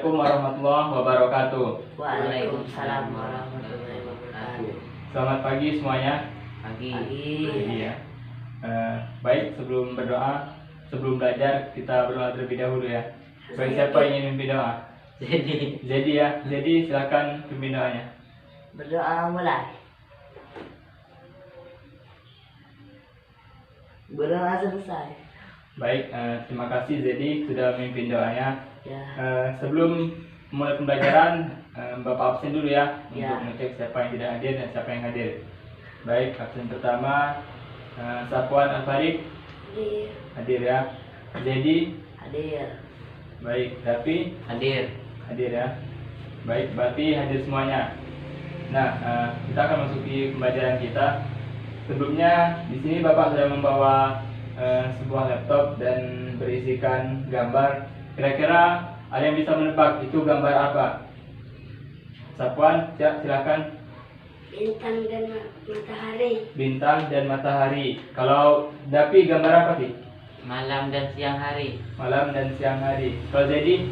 Assalamualaikum warahmatullahi wabarakatuh. Waalaikumsalam warahmatullahi wabarakatuh. Selamat pagi semuanya. Pagi. Ya. Baik, sebelum berdoa, sebelum belajar kita berdoa terlebih dahulu ya. Bagi siapa yang ingin memimpin doa? Jadi ya. Jadi silakan pimpin doanya. Berdoa mulai. Berdoa selesai. Baik, terima kasih Zedi sudah memimpin doanya. Ya. Sebelum mulai pembelajaran, Bapak absen dulu ya, Ya. untuk mengecek siapa yang tidak hadir dan siapa yang hadir. Baik, absen pertama Safwan Al-Farid hadir ya. Zedi Hadir. baik, Dapi Hadir. hadir ya. Baik, berarti hadir semuanya. Nah, kita akan masuki pembelajaran kita. Sebelumnya di sini Bapak sudah membawa sebuah laptop dan berisikan gambar. Kira-kira ada yang bisa menebak itu gambar apa? Safwan, silakan. Bintang dan matahari. Bintang dan matahari. Kalau Dapi gambar apa sih? Malam dan siang hari. Malam dan siang hari. Kalau Zedi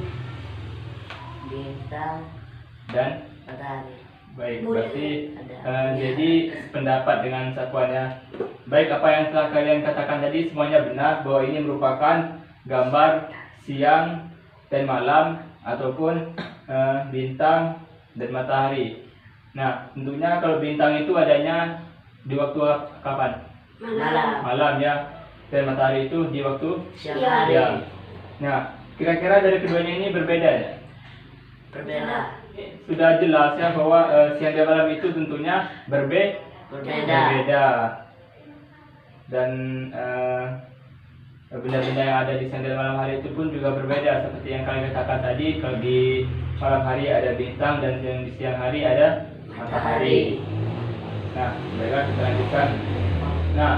Bintang, dan matahari. baik, Bulan. berarti Ada. jadi pendapat dengan Safwan ya. Baik, apa yang telah kalian katakan tadi semuanya benar, bahwa ini merupakan gambar siang dan malam ataupun bintang dan matahari. Nah, tentunya kalau bintang itu adanya di waktu kapan? Malam. Malam ya. Dan matahari itu di waktu Siang Ya. hari. siang. Nah, kira-kira dari keduanya ini berbeda ya? Berbeda. Sudah jelas ya bahwa siang dan malam itu tentunya berbeda. Dan benda-benda yang ada di siang dan malam hari itu pun juga berbeda, seperti yang kalian katakan tadi. Kalau di malam hari ada bintang dan yang di siang hari ada matahari. Nah, baiklah kita lanjutkan. Nah,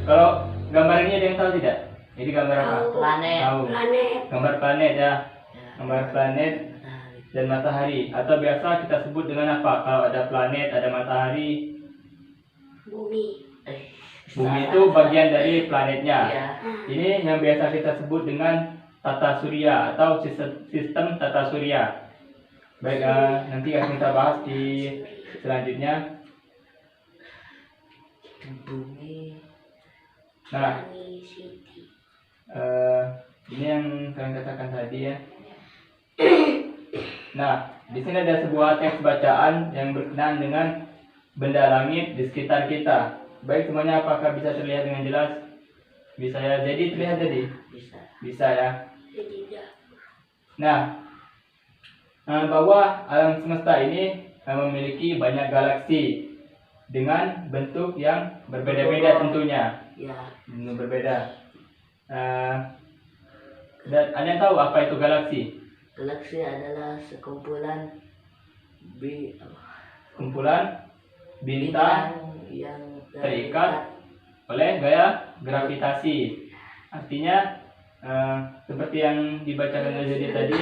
kalau gambar ini ada yang tahu tidak? Ini gambar apa? Tahu. Planet. Tahu. Planet. Gambar planet ya. Ya. Gambar planet Matahari. dan matahari, atau biasa kita sebut dengan apa? Kalau ada planet, ada matahari, Bumi. bumi itu bagian dari planetnya. Ya. Ini yang biasa kita sebut dengan tata surya atau sistem tata surya. Baik, nanti akan kita bahas di selanjutnya. Bumi. Nah, Planet City. ini yang kalian katakan tadi ya. Nah, di sini ada sebuah teks bacaan yang berkenaan dengan benda langit di sekitar kita. Baik, semuanya apakah bisa terlihat dengan jelas? Bisa ya. Jadi terlihat tadi? Bisa. Bisa ya. Tidak. Nah, bahwa alam semesta ini memiliki banyak galaksi dengan bentuk yang berbeda-beda tentunya. Ya. Berbeda. Dan ada yang tahu apa itu galaksi? Galaksi adalah sekumpulan Kumpulan bintang yang terikat oleh gaya gravitasi. Artinya seperti yang dibacakan oleh Zedi tadi,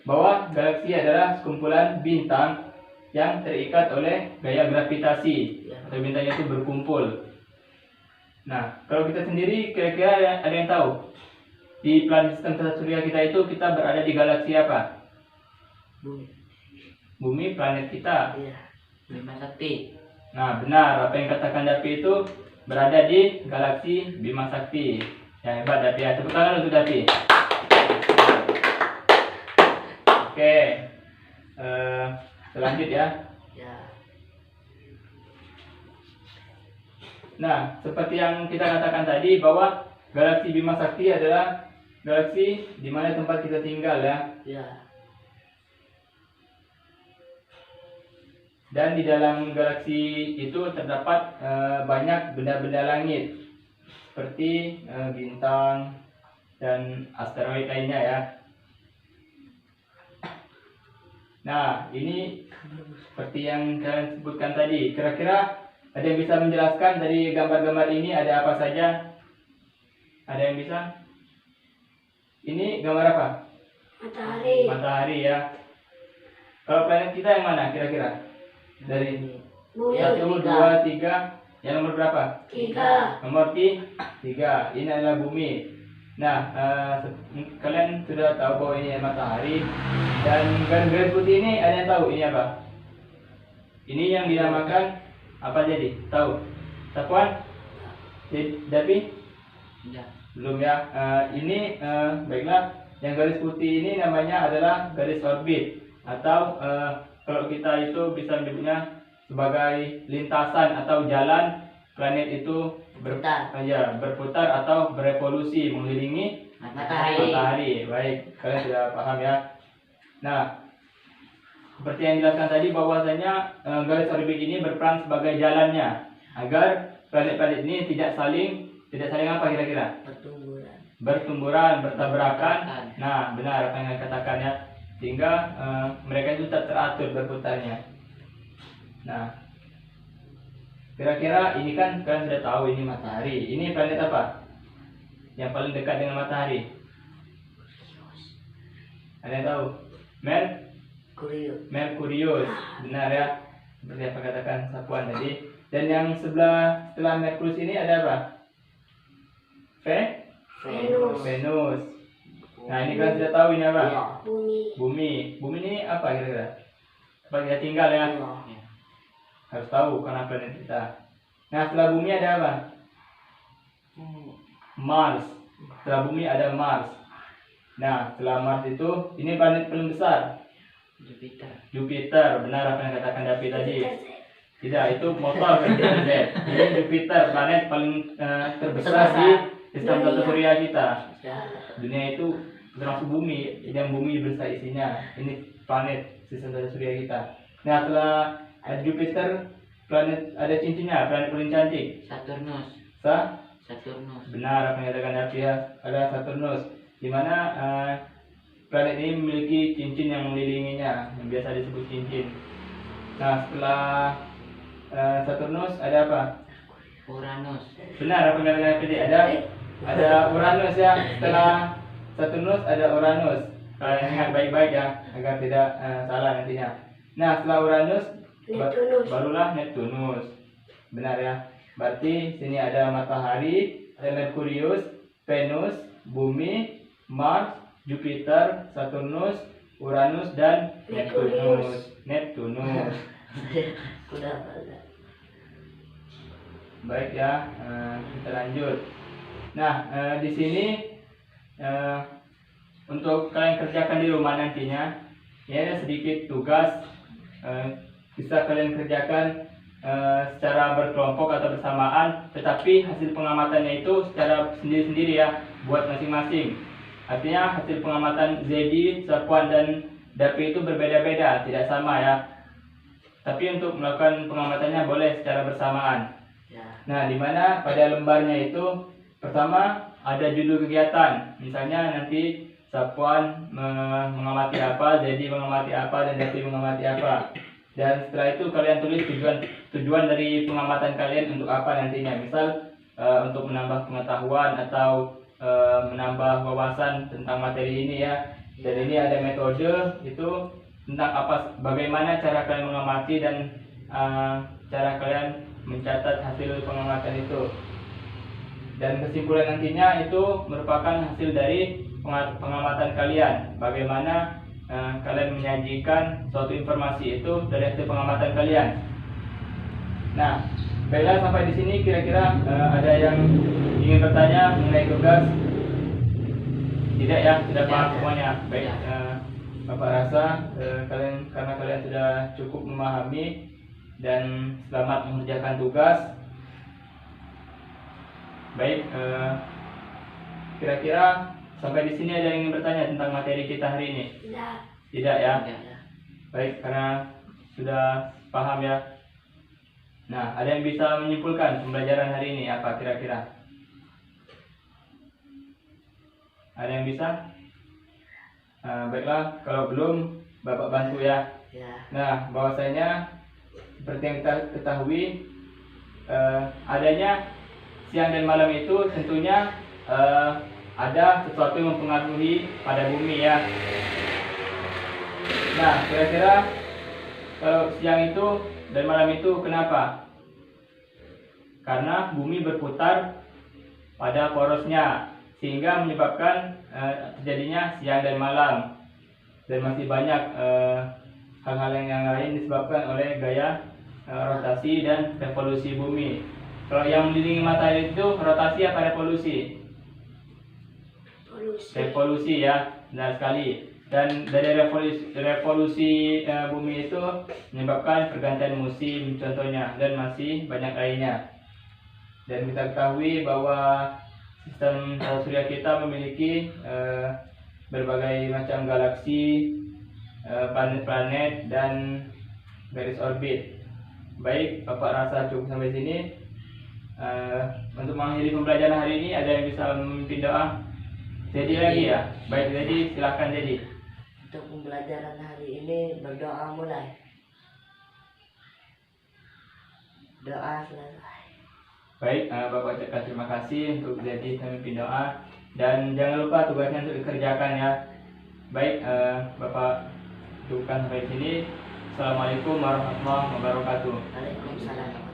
bahwa galaksi adalah sekumpulan bintang yang terikat oleh gaya gravitasi, atau bintangnya itu berkumpul. Nah, kalau kita sendiri kira-kira ada yang tahu di planet sistem tata surya kita itu kita berada di galaksi apa? Bumi. Bumi planet kita. Iya. Bima Sakti. Nah, benar, apa yang katakan Dapi itu berada di galaksi Bima Sakti. Ya, hebat Dapi ya. Tepuk tangan untuk Dapi. Oke. Selanjut ya. Ya. Nah, seperti yang kita katakan tadi, bahwa galaksi Bima Sakti adalah galaksi di mana tempat kita tinggal ya. Ya. Dan di dalam galaksi itu terdapat banyak benda-benda langit seperti bintang dan asteroid lainnya ya. Nah, ini seperti yang kalian sebutkan tadi. Kira-kira ada yang bisa menjelaskan dari gambar-gambar ini ada apa saja? Ada yang bisa? Ini gambar apa? Matahari. Matahari ya. Kalau planet kita yang mana kira-kira? Dari Bumi. satu, dua, tiga. Yang nomor berapa? 3. Nomor 3. Ini adalah bumi. Nah, kalian sudah tahu bahwa ini matahari, dan garis-garis putih ini ada yang tahu ini apa? Ini yang dinamakan apa jadi? Tahu? Sapuan? Tapi Tidak. belum ya. Baiklah, yang garis putih ini namanya adalah garis orbit, atau kalau kita itu bisa menyebutnya sebagai lintasan atau jalan planet itu berputar atau berevolusi mengelilingi matahari. Baik, kalian sudah paham ya. Nah, seperti yang dijelaskan tadi bahwasanya garis orbit ini berperan sebagai jalannya agar planet-planet ini tidak saling apa kira-kira? Bertumburan, bertabrakan. Nah, benar apa yang saya katakan ya. Sehingga mereka itu tak teratur berputarnya. Nah, kira-kira ini kan kalian sudah tahu ini matahari. Ini planet apa? Yang paling dekat dengan matahari? Ada yang tahu? Merkurius. Benar ya. Seperti apa katakan Sapuan tadi. Dan yang setelah Merkurius ini ada apa? Venus. Nah, ini kalian sudah tahu ini apa? Bumi ini apa kira-kira? Tempat kita tinggal ya. Harus tahu karena planet kita. Nah, setelah bumi ada apa? Mars. Setelah bumi ada Mars. Nah, setelah Mars itu, ini planet paling besar. Jupiter. Benar apa yang katakan David tadi? Tidak, itu motor kan. Ini Jupiter, planet paling terbesar di sistem tata surya kita. Dunia itu termasuk bumi, yang bumi besar isinya. Ini planet sistem tata surya kita. Nah, setelah Jupiter, planet ada cincinnya, planet paling cantik. Saturnus. Benar apa yang dikatakan David ya, ada Saturnus. Di mana planet ini memiliki cincin yang mengelilinginya, yang biasa disebut cincin. Nah, setelah Saturnus ada apa? Uranus. Benar apa yang dikatakan David, ada Uranus ya. Setelah Saturnus ada Uranus. Kalian ingat baik-baik ya, agar tidak salah nantinya. Nah, setelah Uranus barulah Neptunus. Benar ya. Berarti sini ada matahari, ada Merkurius, Venus, bumi, Mars, Jupiter, Saturnus, Uranus, dan Neptunus. Baik ya, kita lanjut. Nah, di sini untuk kalian kerjakan di rumah nantinya, ya ada sedikit tugas. Bisa kalian kerjakan secara berkelompok atau bersamaan, tetapi hasil pengamatannya itu secara sendiri-sendiri ya, buat masing-masing. Artinya hasil pengamatan Zedi, Sapuan, dan Dapi itu berbeda-beda, tidak sama ya. Tapi untuk melakukan pengamatannya boleh secara bersamaan. Nah, di mana pada lembarnya itu pertama ada judul kegiatan. Misalnya nanti Sapuan mengamati apa, Zedi mengamati apa, dan Dapi mengamati apa. Dan setelah itu kalian tulis tujuan dari pengamatan kalian untuk apa nantinya. Misal untuk menambah pengetahuan atau menambah wawasan tentang materi ini ya. Dan ini ada metode itu tentang bagaimana cara kalian mengamati dan cara kalian mencatat hasil pengamatan itu. Dan kesimpulan nantinya itu merupakan hasil dari pengamatan kalian. Bagaimana kalian menyajikan suatu informasi itu dari hasil pengamatan kalian. Nah, baiklah, sampai di sini kira-kira ada yang ingin bertanya mengenai tugas? Tidak ya, sudah paham semuanya. Baik, Bapak rasa karena kalian sudah cukup memahami dan selamat mengerjakan tugas. Baik, kira-kira sampai di sini ada yang ingin bertanya tentang materi kita hari ini? Tidak ya? Baik, karena sudah paham ya. Nah, ada yang bisa menyimpulkan pembelajaran hari ini apa kira-kira? Ada yang bisa? Baiklah, kalau belum Bapak bantu ya. Nah, bahwasanya seperti yang kita ketahui, adanya siang dan malam itu tentunya ada sesuatu yang mempengaruhi pada bumi ya. Nah, kira-kira kalau siang itu dan malam itu kenapa? Karena bumi berputar pada porosnya, sehingga menyebabkan terjadinya siang dan malam, dan masih banyak hal-hal yang lain disebabkan oleh gaya rotasi dan revolusi bumi. Kalau yang mengelilingi matahari itu rotasi apa revolusi? Polusi. Revolusi ya, benar sekali. Dan dari revolusi bumi itu menyebabkan pergantian musim contohnya, dan masih banyak lainnya. Dan kita ketahui bahwa sistem surya kita memiliki berbagai macam galaksi, planet-planet, dan garis orbit. Baik, Bapak rasa cukup sampai sini. Untuk mengakhiri pembelajaran hari ini, ada yang bisa memimpin doa? Jadi lagi ya? Baik, jadi silahkan jadi. Untuk pembelajaran hari ini berdoa mulai. Doa selesai. Baik, Bapak ucapkan terima kasih untuk jadi pemimpin doa, dan jangan lupa tugasnya untuk dikerjakan ya. Baik, Bapak cukupkan sampai sini. Assalamualaikum warahmatullahi wabarakatuh. Waalaikumsalam.